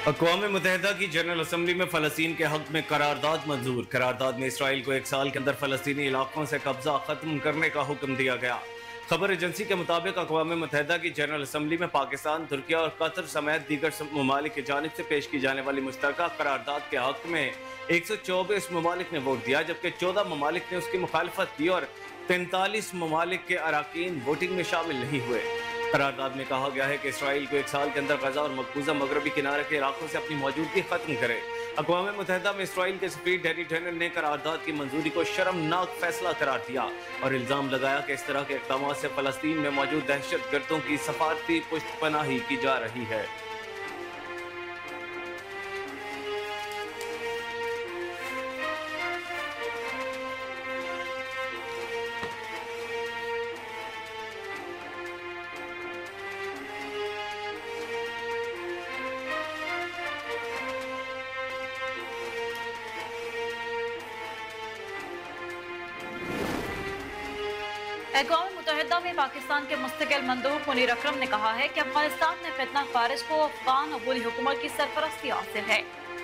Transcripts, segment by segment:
अक़वाम मुत्तहिदा की general assembly में फ़लस्तीन के हक़ में करारदाद मंजूर। करारदाद में इसराइल को 1 साल के अंदर फ़लस्तीनी इलाकों से कब्जा ख़त्म करने का हुक्म दिया गया। खबर एजेंसी के मुताबिक अक़वाम मुत्तहिदा की जनरल असम्बली में पाकिस्तान, तुर्किया और कतर समेत दीगर ममालिक की जानिब से पेश की जाने वाली मुश्तरका करारदाद के हक़ में 124 ममालिक ने वोट दिया, जबकि 14 ममालिक ने उसकी मुखालफत की और 43 ममालिक के अराकीन वोटिंग में शामिल नहीं हुए। करारदाद में कहा गया है कि इसराइल को 1 साल के अंदर गजा और मकबूजा मगरबी किनारे के इलाकों से अपनी मौजूदगी खत्म करे। अक़वाम मुत्तहिदा में इसराइल के सफ़ीर डैनी टर्नर ने करारदाद की मंजूरी को शर्मनाक फैसला करार दिया और इल्ज़ाम लगाया कि इस तरह के इक़दाम से फ़लस्तीन में मौजूद दहशतगर्दों की सफारती पुष्टपनाही की जा रही है। अक़वाम मुत्तहिदा में पाकिस्तान के मुस्तकिल मंदूब मुनीर अकरम ने कहा है कि अफगानिस्तान में फितना खारिज को अफगान अबूरी हुकूमत की सरपरस्ती हासिल है।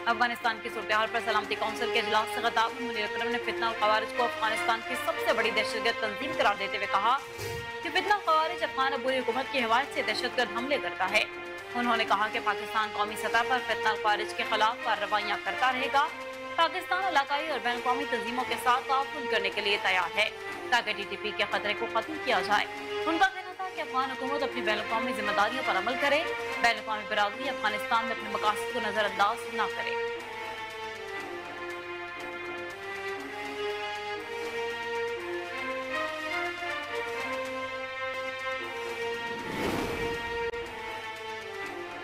अफगानिस्तान की सूरत हाल पर सलामती कौंसिल के इजलास से खिताब में मुनीर अकरम ने फितना खारिज को अफगानिस्तान की सबसे बड़ी दहशतगर्द तंजीम करार देते हुए कहा कि फितना खारिज अफगान अबूरी हुकूमत की हिमायत से दहशतगर्द हमले करता है। उन्होंने कहा कि पाकिस्तान कौमी सतह पर फितना खारिज के खिलाफ कार्रवाइयाँ करता रहेगा। पाकिस्तान इलाकाई और बैन अवी तंजीमों के साथ ताउन करने के लिए तैयार है ताकि TTP के खतरे को खत्म किया जाए। उनका कहना था कि अफगान हुकूमत अपनी बैन अवी जिम्मेदारियों पर अमल करे, बैन अवी बरादरी अफगानिस्तान में अपने मकासद को नजरअंदाज न करे।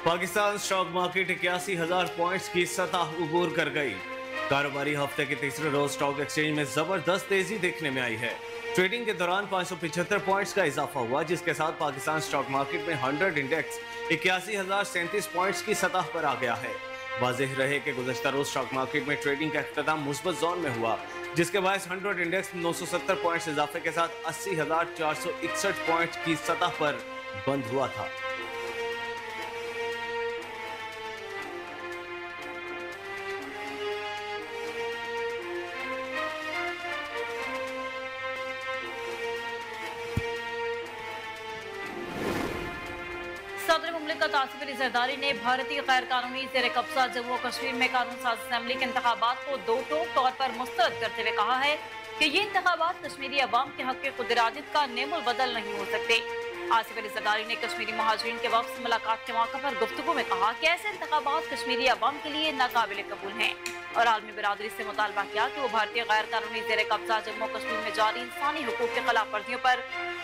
पाकिस्तान स्टॉक मार्केट 81,000 पॉइंट्स की सतह उबूर कर गई। कारोबारी हफ्ते के तीसरे रोज स्टॉक एक्सचेंज में जबरदस्त तेजी देखने में आई है। ट्रेडिंग के दौरान 575 पॉइंट्स का इजाफा हुआ, जिसके साथ पाकिस्तान स्टॉक मार्केट में 100 इंडेक्स 81,037 पॉइंट्स की सतह पर आ गया है। वाज़ेह रहे कि गुज़श्ता रोज स्टॉक मार्केट में ट्रेडिंग का इख्तिताम मुस्बत जोन में हुआ, जिसके बायस 100 इंडेक्स 970 पॉइंट्स इजाफे के साथ 80,461 पॉइंट्स की सतह पर बंद हुआ था। सदर मुमलिकत आसिफ अली जरदारी ने भारतीय गैर कानूनी ज़ेर कब्जा जम्मू कश्मीर में कानून साज असम्बली के इंतखाबात को दो टोक तौर पर मुस्तरद करते हुए कहा है कि ये इंतखाबात कश्मीरी अवाम के हक खुदराजित का नेमुल बदल नहीं हो सकते। आसिफ अली जरदारी ने कश्मीरी महाजरीन के वक्त मुलाकात के मौके पर गुफ्तगू में कहा कि ऐसे इंतखाबात कश्मीरी अवाम के लिए नाकाबिल कबूल हैं और आलमी बिरादरी से मुतालबा किया कि वो भारतीय गैर कानूनी ज़ेर कब्जा जम्मू कश्मीर में जारी इंसानी हुकूक के खिलाफ वर्जियों पर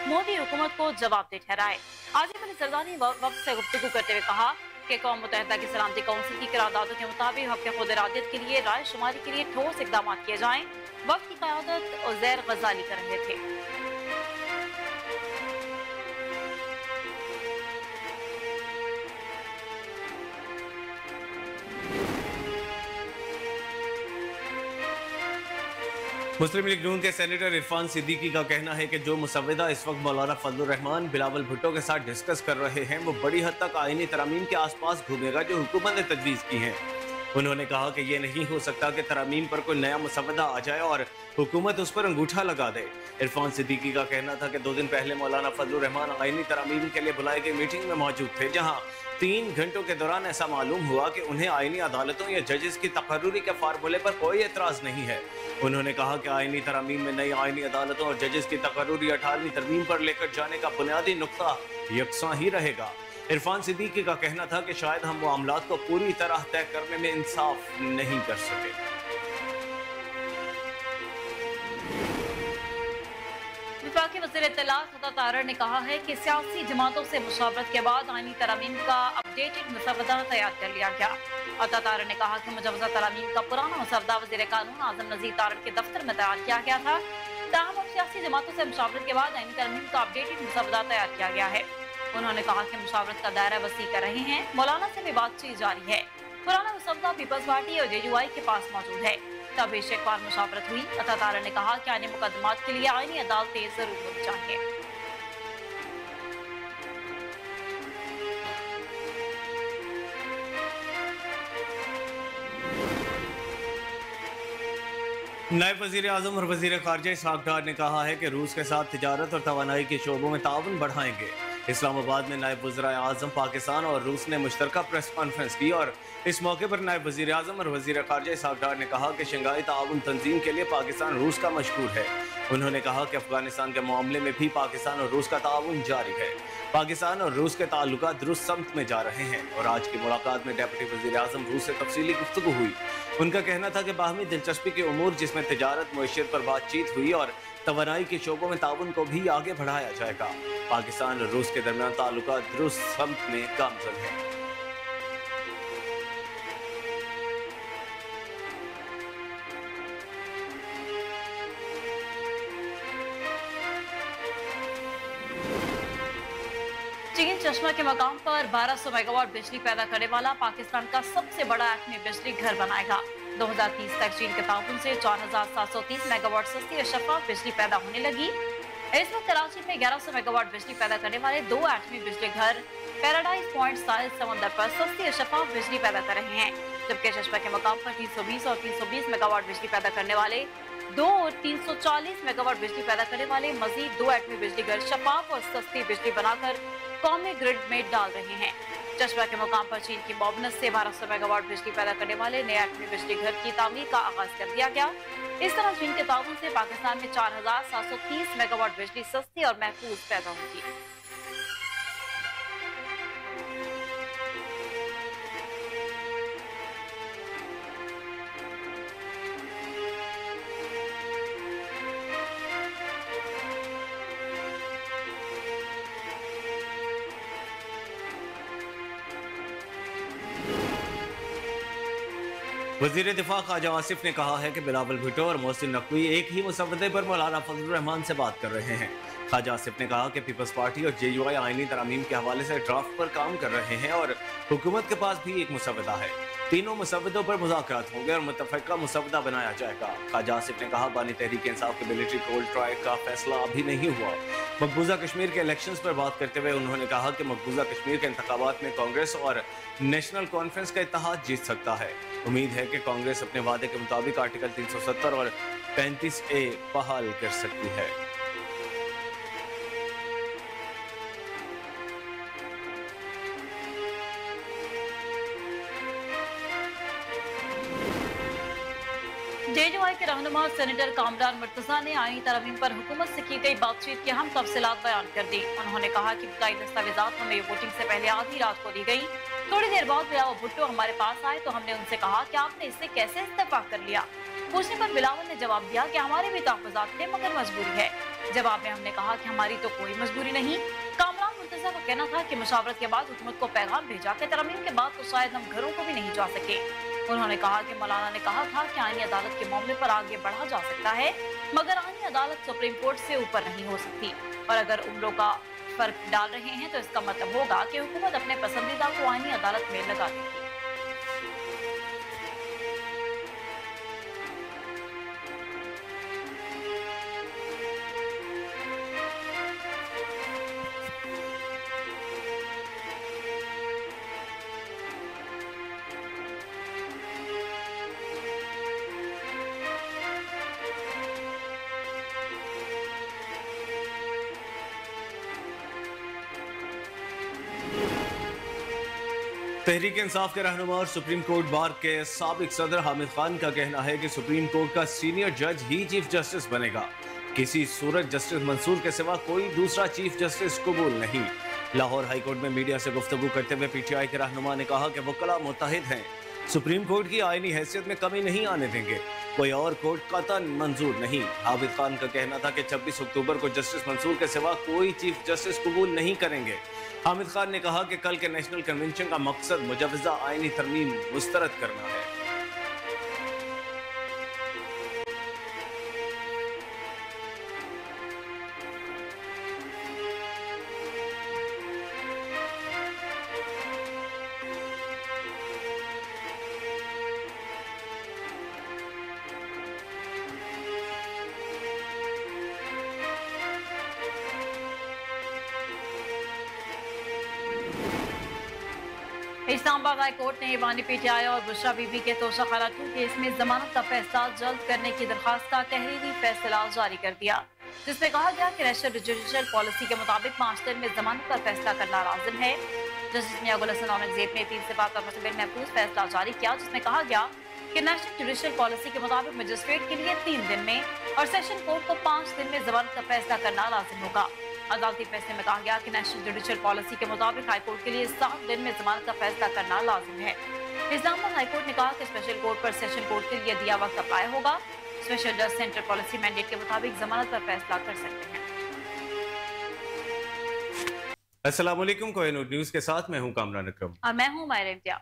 मोदी हुकूमत को जवाबदेह ठहराए। आसिफ अली जरदारी ने वक्त से गुफ्तगू करते हुए कहा कि कौम मुत्तहिदा की सलामती कौंसिल की करारदादों के मुताबिक हक खुद इरादियत के लिए राय शुमारी के लिए ठोस इकदाम किए जाएं। वक्त की क़यादत उज़ैर गज़ाली कर रहे थे। मुस्लिम लीग नून के सेनेटर इरफान सिद्दीकी का कहना है कि जो मुसव्विदा इस वक्त मौलाना फजलुर रहमान, बिलावल भुट्टो के साथ डिस्कस कर रहे हैं, वो बड़ी हद तक आईनी तरामीम के आसपास घूमेगा जो हुकूमत ने तजवीज़ की हैं। उन्होंने कहा कि यह नहीं हो सकता कि तरामीम पर कोई नया मुसव्विदा आ जाए और हुकूमत उस पर अंगूठा लगा दे। इरफान सिद्दीकी का कहना था कि 2 दिन पहले मौलाना फजलुर रहमान आईनी तरामीम के लिए बुलाई गई मीटिंग में मौजूद थे, जहाँ 3 घंटों के दौरान ऐसा मालूम हुआ कि उन्हें आईनी अदालतों या जजेस की तकर्रुरी के फार्मूले पर कोई एतराज़ नहीं है। उन्होंने कहा कि आईनी तरामीम में नई आईनी अदालतों और जजेस की तकर्रुरी 18वीं तरमीम पर लेकर जाने का बुनियादी नुक्ता यकसा ही रहेगा। इरफान सिद्दीकी का कहना था कि शायद हम मामलात को पूरी तरह तय करने में इंसाफ नहीं कर सके। वफाकी वज़ीर इत्तलात अता तारड़ ने कहा है कि सियासी जमातों से मुशावरत के बाद आईनी तरामीम का अपडेटेड मुसव्वदा तैयार कर लिया गया। अता तारड़ ने कहा कि मुजवज़ा तरामीम का पुराना मुसव्वदा वज़ीर कानून आज़म नज़ीर तारड़ के दफ्तर में तैयार किया गया था। ताहम अब सियासी जमातों से मुशावरत के बाद आईनी तरामीम का अपडेटेड मुसव्वदा तैयार किया गया है। उन्होंने कहा कि मुशावरत का दायरा वसी कर रहे हैं, मौलाना से भी बातचीत जारी है। पुराना मुसव्वदा पीपल्स पार्टी और JUI के पास मौजूद है। तब एक बार मुशावरत हुई। अता तारड़ ने कहा कि आईनी मुकदमात के लिए आईनी अदालतें जरूर होनी चाहिए। नायब वजीर आजम और वजीर खारजा इसहाक डार ने कहा है कि रूस के साथ तिजारत और तवानाई के शोबों में ताउन बढ़ाएंगे। इस्लामाबाद में नायब वज़ीर आज़म पाकिस्तान और रूस ने मुश्तरका प्रेस कॉन्फ्रेंस की और इस मौके पर नायब वज़ीर आज़म और वज़ीर खारजा इसहाक डार ने कहा कि शंघाई ताउन तंजीम के लिए पाकिस्तान रूस का मशहूर है। उन्होंने कहा कि अफगानिस्तान के मामले में भी पाकिस्तान और रूस का ताउन जारी है। पाकिस्तान और रूस के ताल्लुकात दुरुस्त समत में जा रहे हैं और आज की मुलाकात में डिप्टी वज़ीर आज़म रूस से तफसीली गुफ्तगू हुई। उनका कहना था कि बाहमी दिलचस्पी के उमूर जिसमें तिजारत मुआशरत पर बातचीत हुई और तवानाई के शोबों में ताउन को भी आगे बढ़ाया जाएगा। पाकिस्तान और रूस के दरमियान ताल्लुकात दुरुस्त समत में गामजन हैं। चीन चश्मा के मकाम पर 1200 मेगावाट बिजली पैदा करने वाला पाकिस्तान का सबसे बड़ा एटमी बिजली घर बनाएगा। 2030 तक चीन के ताउन से 4730 मेगावाट सस्ती और शफाफ बिजली पैदा होने लगी। इस वक्त कराची में 1100 मेगावाट बिजली पैदा करने वाले 2 एटमी बिजली घर पैराडाइज पॉइंट साहिल समंदर पर सस्ती और शफाफ बिजली पैदा कर रहे हैं, जबकि चश्मा के मकाम पर 320 और 320 मेगावाट बिजली पैदा करने वाले 2 और 340 मेगावाट बिजली पैदा करने वाले मजीद 2 एटमी बिजली घर शफाफ और सस्ती बिजली बनाकर कौमी ग्रिड में डाल रहे हैं। चश्मा के मुकाम पर चीन की मुआवनत से 1200 मेगावाट बिजली पैदा करने वाले नए एटमी बिजली घर की तामीर का आगाज कर दिया गया। इस तरह चीन के ताउन से पाकिस्तान में 4730 मेगावाट बिजली सस्ती और महफूज पैदा होगी। वजीर दिफा ख्वाजा आसिफ ने कहा है कि बिलावल भुट्टो और मोहसिन नकवी एक ही मुसव्वदे पर मौलाना फजलुर रहमान से बात कर रहे हैं। ख्वाजा आसिफ ने कहा कि पीपल्स पार्टी और JUI आईनी तरामीम के हवाले से ड्राफ्ट पर काम कर रहे हैं और हुकूमत के पास भी एक मुसव्वदा है। तीनों मुसव्वदों पर मुज़ाकरात होंगे और मुतफ़क़ा मुसव्वदा बनाया जाएगा। ख्वाजा आसिफ ने कहा बानी तहरीक इंसाफ के मिलिट्री कोल्ड ट्रायल का फैसला अभी नहीं हुआ। मकबूजा कश्मीर के इलेक्शंस पर बात करते हुए उन्होंने कहा कि मकबूजा कश्मीर के इंतखाबात में कांग्रेस और नेशनल कॉन्फ्रेंस का इत्तेहाद जीत सकता है। उम्मीद है कि कांग्रेस अपने वादे के मुताबिक आर्टिकल 370 और 35A बहाल कर सकती है। JUI के रहनुमा सेनेटर कामरान मुर्तजा ने आईनी तरमीम पर हुकूमत से की गई बातचीत की अहम तफसीलात बयान कर दी। उन्होंने कहा कि बकाई दस्तावेजात हमें वोटिंग से पहले आधी रात को दी गई। थोड़ी देर बाद बिलावल भुट्टो हमारे पास आए तो हमने उनसे कहा कि आपने इससे कैसे इत्तेफाक कर लिया। पूछने पर बिलावल ने जवाब दिया कि हमारे भी तहफ़्फ़ुज़ात थे मगर मजबूरी है। जवाब में हमने कहा कि हमारी तो कोई मजबूरी नहीं। कामरान मुर्तजा का कहना था कि मुशावरत के बाद हुकूमत को पैगाम भेजा कि तरमीम के बाद तो शायद हम घरों को भी नहीं जा सके। उन्होंने कहा कि मौलाना ने कहा था कि आईनी अदालत के मामले पर आगे बढ़ा जा सकता है मगर आईनी अदालत सुप्रीम कोर्ट से ऊपर नहीं हो सकती और अगर उम्रों का फर्क डाल रहे हैं तो इसका मतलब होगा कि हुकूमत अपने पसंदीदा को आईनी अदालत में लगा देगी। तहरीक इंसाफ के रहनुमा और सुप्रीम कोर्ट बार के साबिक सदर हामिद खान का कहना है कि सुप्रीम कोर्ट का सीनियर जज ही चीफ जस्टिस बनेगा। किसी सूरत जस्टिस मंसूर के सिवा कोई दूसरा चीफ जस्टिस कबूल नहीं। लाहौर हाई कोर्ट में मीडिया से गुफ्तगू करते हुए PTI के रहनुमा ने कहा कि वकला मुत्तहिद हैं, सुप्रीम कोर्ट की आईनी हैसियत में कमी नहीं आने देंगे। कोई और कोर्ट कतन मंजूर नहीं। हामिद खान का कहना था कि 26 अक्टूबर को जस्टिस मंसूर के सिवा कोई चीफ जस्टिस कबूल नहीं करेंगे। हामिद खान ने कहा कि कल के नेशनल कन्वेंशन का मकसद मुजवजा आईनी तरमीम मुस्तरद करना है। इस्लामाबाद हाई कोर्ट ने ईवानी पीटीआई और बुशरा बीबी के तोशाखाना 2 केस में जमानत का फैसला जल्द करने की दरखास्त का तहरीरी फैसला जारी कर दिया, जिसमें कहा गया कि नेशनल जुडिशल पॉलिसी के मुताबिक 5 दिन में जमानत पर फैसला करना लाजिम है। जस्टिस मियां गुल हसन औरंगजेब ने 3 सिफात पर मुश्तमिल महफूज फैसला जारी किया, जिसमें कहा गया कि नेशनल जुडिशल पॉलिसी के मुताबिक मजिस्ट्रेट के लिए 3 दिन में और सेशन कोर्ट को 5 दिन में जमानत का फैसला करना लाजिम होगा। अदालती फैसले में कहा गया कि नेशनल जुडिशल पॉलिसी के मुताबिक हाईकोर्ट के लिए 7 दिन में जमानत का फैसला करना लाजिम है। इस्लामाबाद हाईकोर्ट ने कहा कि स्पेशल कोर्ट पर सेशन कोर्ट के लिए दिया वक्त अप्लाई होगा। स्पेशल जज सेंटर पॉलिसी मैंडेट के मुताबिक जमानत पर फैसला कर सकते हैं। अस्सलाम वालेकुम, कोहिनूर न्यूज़ के साथ मैं हूं कामरान अकरम और मैं हूं मायरा इम्तियाज।